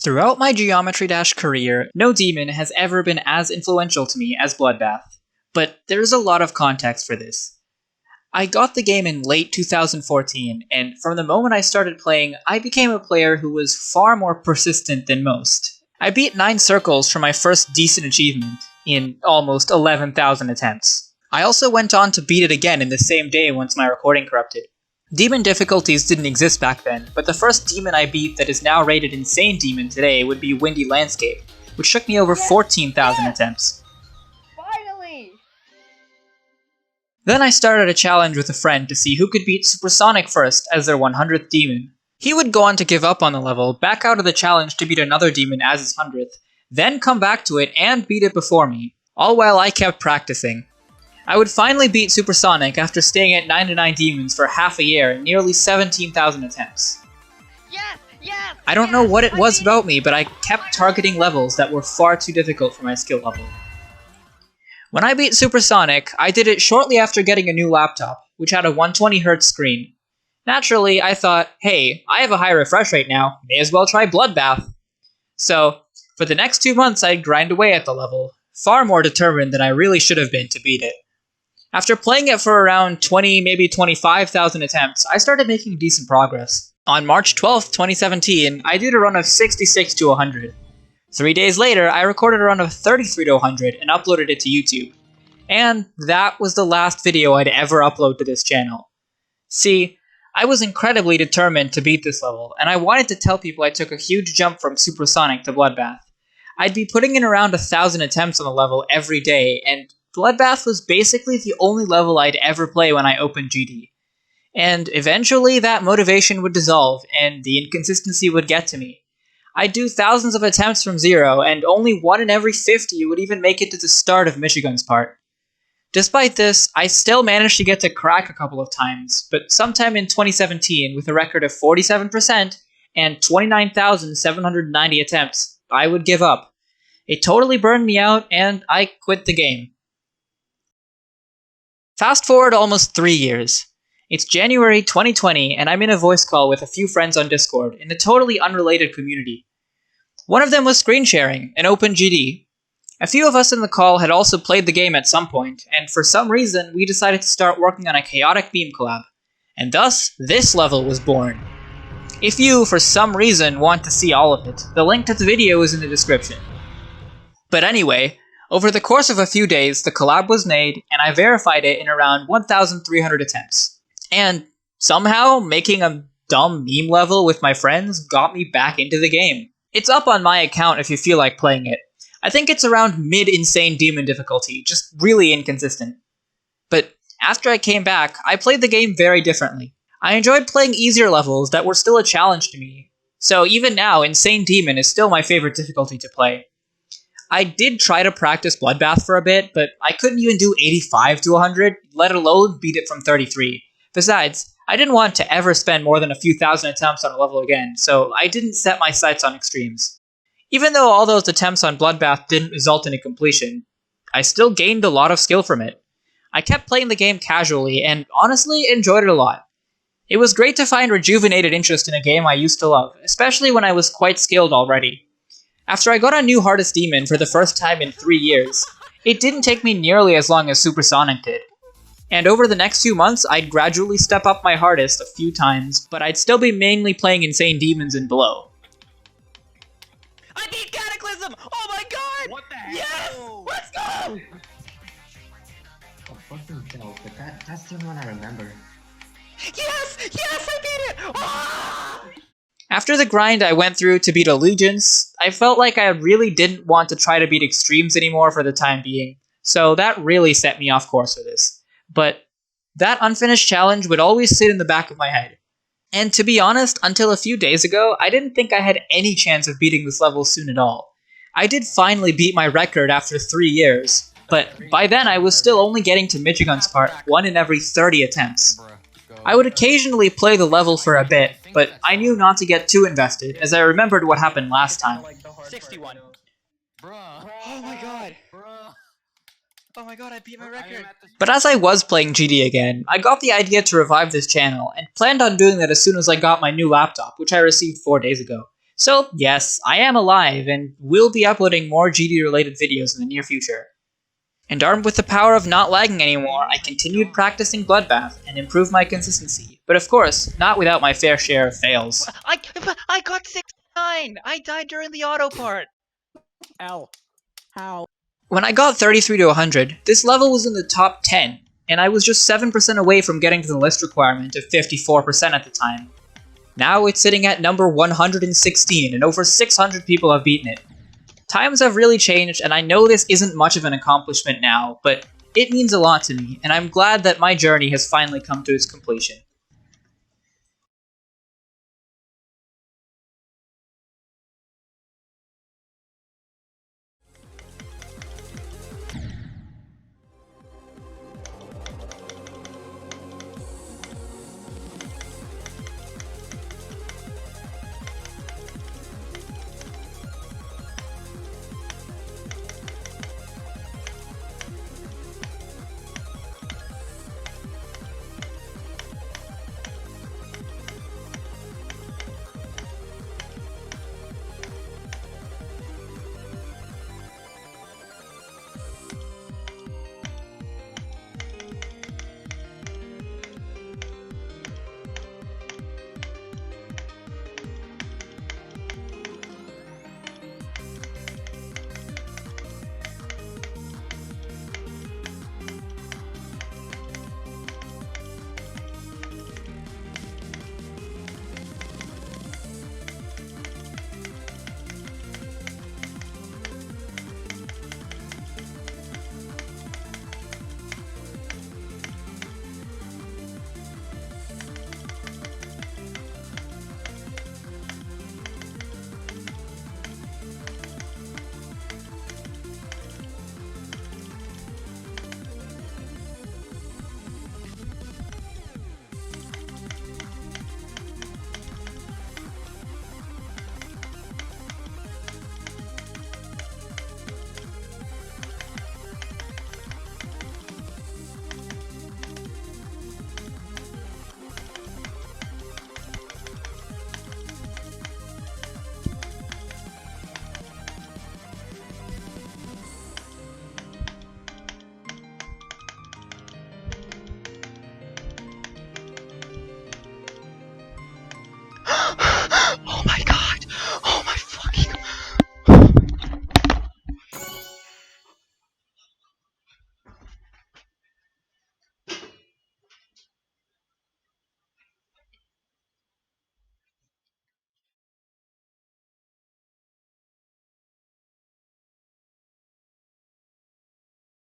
Throughout my Geometry Dash career, no demon has ever been as influential to me as Bloodbath. But there's a lot of context for this. I got the game in late 2014, and from the moment I started playing, I became a player who was far more persistent than most. I beat 9 circles for my first decent achievement, in almost 11,000 attempts. I also went on to beat it again in the same day once my recording corrupted. Demon difficulties didn't exist back then, but the first demon I beat that is now rated Insane Demon today would be Windy Landscape, which took me over 14,000 attempts. Finally! Then I started a challenge with a friend to see who could beat Supersonic first as their 100th demon. He would go on to give up on the level, back out of the challenge to beat another demon as his 100th, then come back to it and beat it before me, all while I kept practicing. I would finally beat Supersonic after staying at 99 demons for half a year and nearly 17,000 attempts. Yes! Yes! I don't know what it was about me, but I kept targeting levels that were far too difficult for my skill level. When I beat Supersonic, I did it shortly after getting a new laptop, which had a 120Hz screen. Naturally, I thought, hey, I have a high refresh rate now, may as well try Bloodbath. So, for the next 2 months I'd grind away at the level, far more determined than I really should have been to beat it. After playing it for around 20, maybe 25,000 attempts, I started making decent progress. On March 12th, 2017, I did a run of 66 to 100. 3 days later, I recorded a run of 33 to 100 and uploaded it to YouTube. And that was the last video I'd ever upload to this channel. See, I was incredibly determined to beat this level, and I wanted to tell people I took a huge jump from Supersonic to Bloodbath. I'd be putting in around 1,000 attempts on the level every day, and Bloodbath was basically the only level I'd ever play when I opened GD. And eventually that motivation would dissolve, and the inconsistency would get to me. I'd do thousands of attempts from zero, and only 1 in every 50 would even make it to the start of Michigun's part. Despite this, I still managed to get to crack a couple of times, but sometime in 2017, with a record of 47% and 29,790 attempts, I would give up. It totally burned me out, and I quit the game. Fast forward almost 3 years. It's January 2020, and I'm in a voice call with a few friends on Discord in a totally unrelated community. One of them was screen sharing, an open GD. A few of us in the call had also played the game at some point, and for some reason we decided to start working on a chaotic beam collab. And thus, this level was born. If you, for some reason, want to see all of it, the link to the video is in the description. But anyway, over the course of a few days, the collab was made, and I verified it in around 1,300 attempts. And somehow, making a dumb meme level with my friends got me back into the game. It's up on my account if you feel like playing it. I think it's around mid-insane demon difficulty, just really inconsistent. But after I came back, I played the game very differently. I enjoyed playing easier levels that were still a challenge to me. So even now, Insane Demon is still my favorite difficulty to play. I did try to practice Bloodbath for a bit, but I couldn't even do 85 to 100, let alone beat it from 33. Besides, I didn't want to ever spend more than a few thousand attempts on a level again, so I didn't set my sights on extremes. Even though all those attempts on Bloodbath didn't result in a completion, I still gained a lot of skill from it. I kept playing the game casually, and honestly enjoyed it a lot. It was great to find rejuvenated interest in a game I used to love, especially when I was quite skilled already. After I got a new hardest demon for the first time in 3 years, it didn't take me nearly as long as Supersonic did. And over the next few months, I'd gradually step up my hardest a few times, but I'd still be mainly playing Insane Demons and below. I beat Cataclysm! Oh my god! What the hell? Yes! Let's go! Oh, fucking hell, but that's the one I remember. Yes! Yes, I beat it! Ah! After the grind I went through to beat Allegiance, I felt like I really didn't want to try to beat Extremes anymore for the time being, so that really set me off course for this. But that unfinished challenge would always sit in the back of my head. And to be honest, until a few days ago, I didn't think I had any chance of beating this level soon at all. I did finally beat my record after 3 years, but by then I was still only getting to Michigun's part 1 in every 30 attempts. I would occasionally play the level for a bit, but I knew not to get too invested, as I remembered what happened last time. 61. Oh my god. Oh my god, I beat my record. But as I was playing GD again, I got the idea to revive this channel, and planned on doing that as soon as I got my new laptop, which I received 4 days ago. So yes, I am alive and will be uploading more GD related videos in the near future. And armed with the power of not lagging anymore, I continued practicing Bloodbath and improved my consistency, but of course, not without my fair share of fails. I got 69! I died during the auto part! Ow. How? When I got 33 to 100, this level was in the top 10, and I was just 7% away from getting to the list requirement of 54% at the time. Now it's sitting at number 116, and over 600 people have beaten it. Times have really changed, and I know this isn't much of an accomplishment now, but it means a lot to me, and I'm glad that my journey has finally come to its completion.